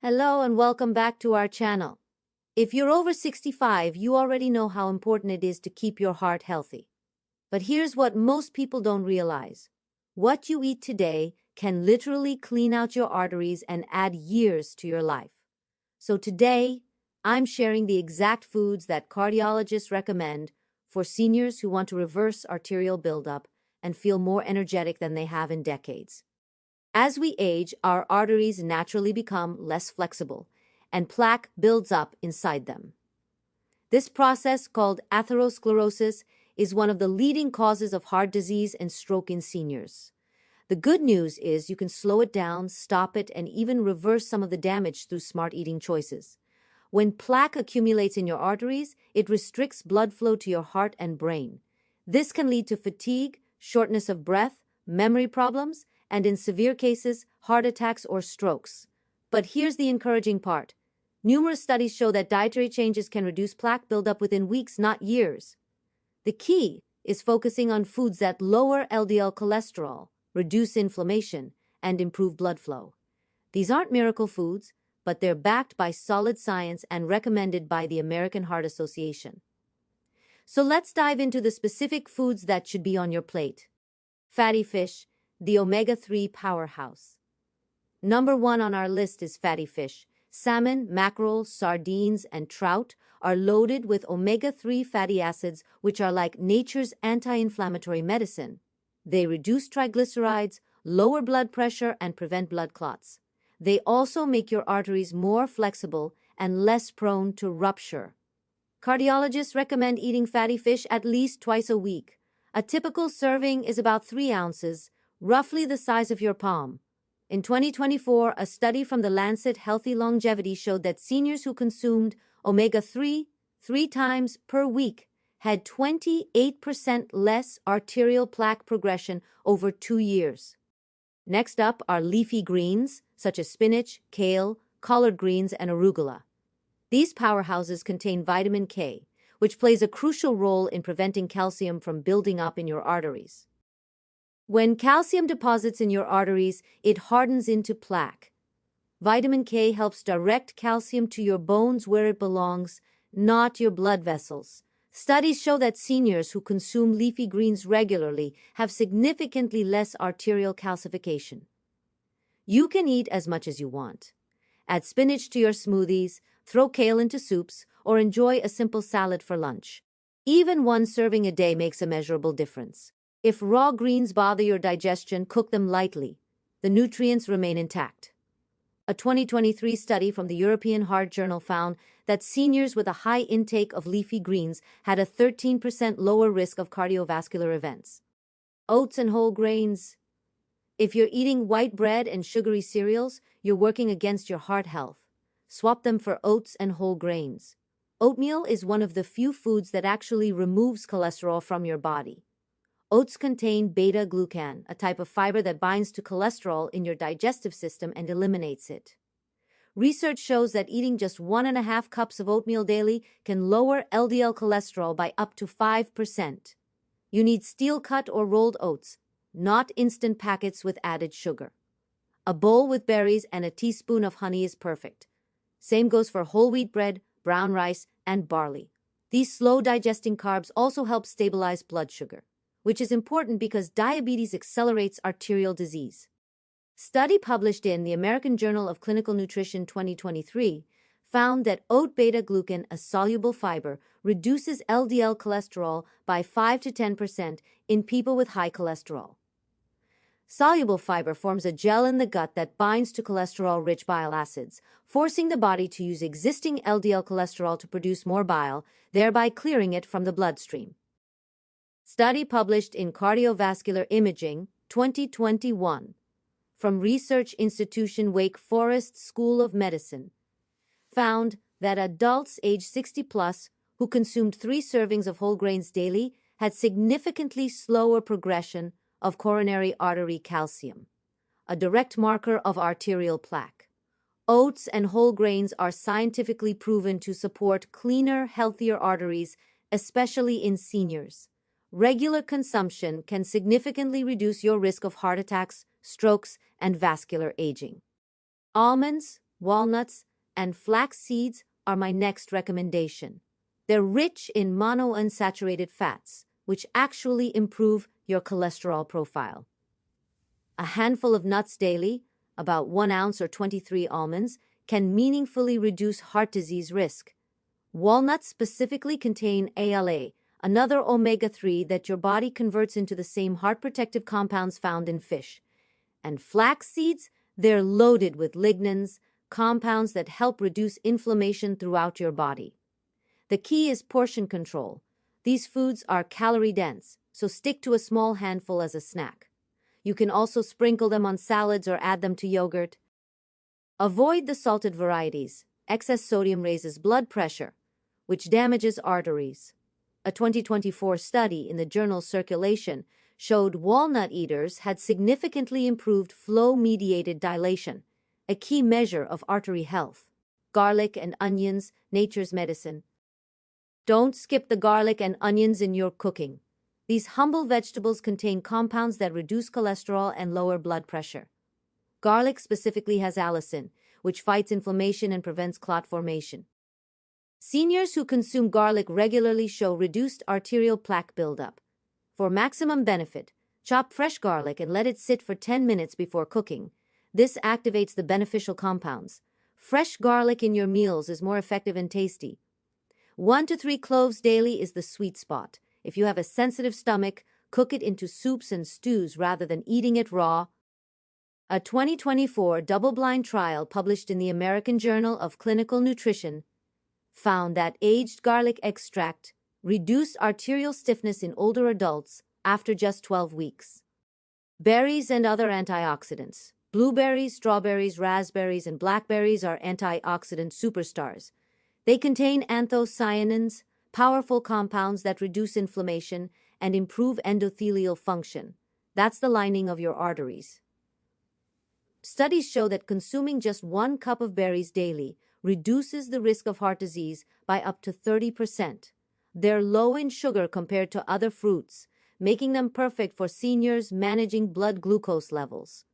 Hello and welcome back to our channel. If you're over 65, you already know how important it is to keep your heart healthy. But here's what most people don't realize. What you eat today can literally clean out your arteries and add years to your life. So today, I'm sharing the exact foods that cardiologists recommend for seniors who want to reverse arterial buildup and feel more energetic than they have in decades. As we age, our arteries naturally become less flexible, and plaque builds up inside them. This process, called atherosclerosis, is one of the leading causes of heart disease and stroke in seniors. The good news is you can slow it down, stop it, and even reverse some of the damage through smart eating choices. When plaque accumulates in your arteries, it restricts blood flow to your heart and brain. This can lead to fatigue, shortness of breath, memory problems, and in severe cases, heart attacks or strokes. But here's the encouraging part. Numerous studies show that dietary changes can reduce plaque buildup within weeks, not years. The key is focusing on foods that lower LDL cholesterol, reduce inflammation, and improve blood flow. These aren't miracle foods, but they're backed by solid science and recommended by the American Heart Association. So let's dive into the specific foods that should be on your plate. Fatty fish, the omega-3 powerhouse. Number 1 on our list is fatty fish. Salmon, mackerel, sardines, and trout are loaded with omega-3 fatty acids, which are like nature's anti-inflammatory medicine. They reduce triglycerides, lower blood pressure, and prevent blood clots. They also make your arteries more flexible and less prone to rupture. Cardiologists recommend eating fatty fish at least twice a week. A typical serving is about 3 ounces, roughly the size of your palm. In 2024, a study from the Lancet Healthy Longevity showed that seniors who consumed omega-3 3 times per week had 28% less arterial plaque progression over 2 years. Next up are leafy greens, such as spinach, kale, collard greens, and arugula. These powerhouses contain vitamin K, which plays a crucial role in preventing calcium from building up in your arteries. When calcium deposits in your arteries, it hardens into plaque. Vitamin K helps direct calcium to your bones where it belongs, not your blood vessels. Studies show that seniors who consume leafy greens regularly have significantly less arterial calcification. You can eat as much as you want. Add spinach to your smoothies, throw kale into soups, or enjoy a simple salad for lunch. Even one serving a day makes a measurable difference. If raw greens bother your digestion, cook them lightly. The nutrients remain intact. A 2023 study from the European Heart Journal found that seniors with a high intake of leafy greens had a 13% lower risk of cardiovascular events. Oats and whole grains. If you're eating white bread and sugary cereals, you're working against your heart health. Swap them for oats and whole grains. Oatmeal is one of the few foods that actually removes cholesterol from your body. Oats contain beta-glucan, a type of fiber that binds to cholesterol in your digestive system and eliminates it. Research shows that eating just 1.5 cups of oatmeal daily can lower LDL cholesterol by up to 5%. You need steel-cut or rolled oats, not instant packets with added sugar. A bowl with berries and a teaspoon of honey is perfect. Same goes for whole wheat bread, brown rice, and barley. These slow-digesting carbs also help stabilize blood sugar, which is important because diabetes accelerates arterial disease. Study published in the American Journal of Clinical Nutrition 2023 found that oat beta-glucan, a soluble fiber, reduces LDL cholesterol by 5 to 10% in people with high cholesterol. Soluble fiber forms a gel in the gut that binds to cholesterol-rich bile acids, forcing the body to use existing LDL cholesterol to produce more bile, thereby clearing it from the bloodstream. Study published in Cardiovascular Imaging 2021 from research institution Wake Forest School of Medicine found that adults age 60 plus who consumed 3 servings of whole grains daily had significantly slower progression of coronary artery calcium, a direct marker of arterial plaque. Oats and whole grains are scientifically proven to support cleaner, healthier arteries, especially in seniors. Regular consumption can significantly reduce your risk of heart attacks, strokes, and vascular aging. Almonds, walnuts, and flax seeds are my next recommendation. They're rich in monounsaturated fats, which actually improve your cholesterol profile. A handful of nuts daily, about 1 ounce or 23 almonds, can meaningfully reduce heart disease risk. Walnuts specifically contain ALA, another omega-3 that your body converts into the same heart-protective compounds found in fish. And flax seeds, they're loaded with lignans, compounds that help reduce inflammation throughout your body. The key is portion control. These foods are calorie-dense, so stick to a small handful as a snack. You can also sprinkle them on salads or add them to yogurt. Avoid the salted varieties. Excess sodium raises blood pressure, which damages arteries. A 2024 study in the journal Circulation showed walnut eaters had significantly improved flow-mediated dilation, a key measure of artery health. Garlic and onions, nature's medicine. Don't skip the garlic and onions in your cooking. These humble vegetables contain compounds that reduce cholesterol and lower blood pressure. Garlic specifically has allicin, which fights inflammation and prevents clot formation. Seniors who consume garlic regularly show reduced arterial plaque buildup. For maximum benefit, chop fresh garlic and let it sit for 10 minutes before cooking. This activates the beneficial compounds. Fresh garlic in your meals is more effective and tasty. 1 to 3 cloves daily is the sweet spot. If you have a sensitive stomach, cook it into soups and stews rather than eating it raw. A 2024 double-blind trial published in the American Journal of Clinical Nutrition found that aged garlic extract reduced arterial stiffness in older adults after just 12 weeks. Berries and other antioxidants. Blueberries, strawberries, raspberries, and blackberries are antioxidant superstars. They contain anthocyanins, powerful compounds that reduce inflammation and improve endothelial function. That's the lining of your arteries. Studies show that consuming just 1 cup of berries daily reduces the risk of heart disease by up to 30%. They're low in sugar compared to other fruits, making them perfect for seniors managing blood glucose levels.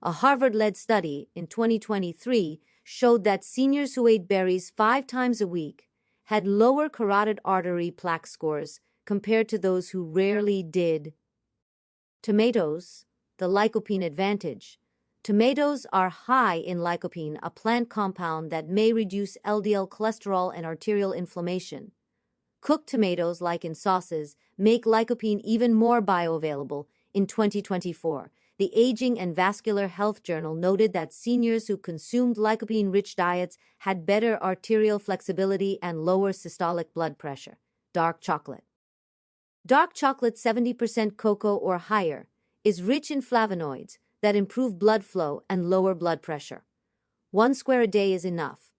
A Harvard-led study in 2023 showed that seniors who ate berries 5 times a week had lower carotid artery plaque scores compared to those who rarely did. Tomatoes, the lycopene advantage. Tomatoes are high in lycopene, a plant compound that may reduce LDL cholesterol and arterial inflammation. Cooked tomatoes, like in sauces, make lycopene even more bioavailable. In 2024, the Aging and Vascular Health Journal noted that seniors who consumed lycopene-rich diets had better arterial flexibility and lower systolic blood pressure. Dark chocolate. Dark chocolate 70% cocoa or higher is rich in flavonoids that improve blood flow and lower blood pressure. 1 square a day is enough.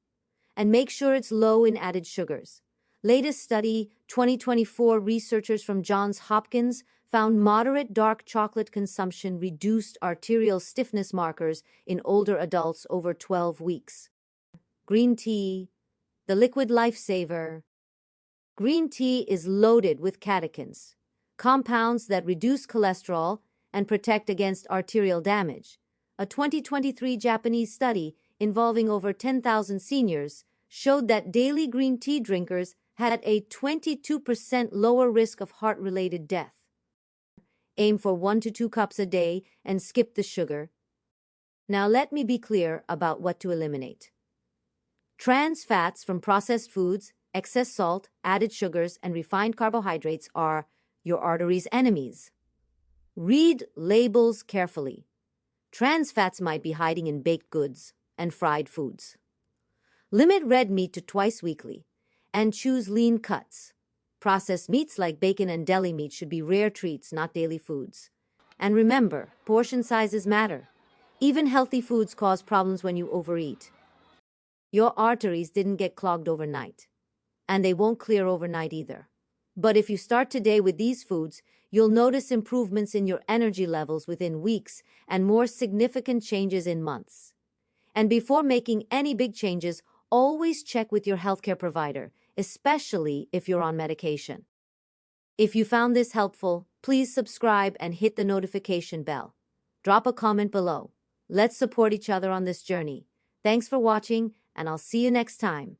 And make sure it's low in added sugars. Latest study, 2024 researchers from Johns Hopkins found moderate dark chocolate consumption reduced arterial stiffness markers in older adults over 12 weeks. Green tea, the liquid lifesaver. Green tea is loaded with catechins, compounds that reduce cholesterol and protect against arterial damage. A 2023 Japanese study involving over 10,000 seniors showed that daily green tea drinkers had a 22% lower risk of heart-related death. Aim for 1 to 2 cups a day and skip the sugar. Now let me be clear about what to eliminate. Trans fats from processed foods, excess salt, added sugars, and refined carbohydrates are your arteries' enemies. Read labels carefully. Trans fats might be hiding in baked goods and fried foods. Limit red meat to twice weekly and choose lean cuts. Processed meats like bacon and deli meat should be rare treats, not daily foods. And remember, portion sizes matter. Even healthy foods cause problems when you overeat. Your arteries didn't get clogged overnight, and they won't clear overnight either. But if you start today with these foods, you'll notice improvements in your energy levels within weeks and more significant changes in months. And before making any big changes, always check with your healthcare provider, especially if you're on medication. If you found this helpful, please subscribe and hit the notification bell. Drop a comment below. Let's support each other on this journey. Thanks for watching, and I'll see you next time.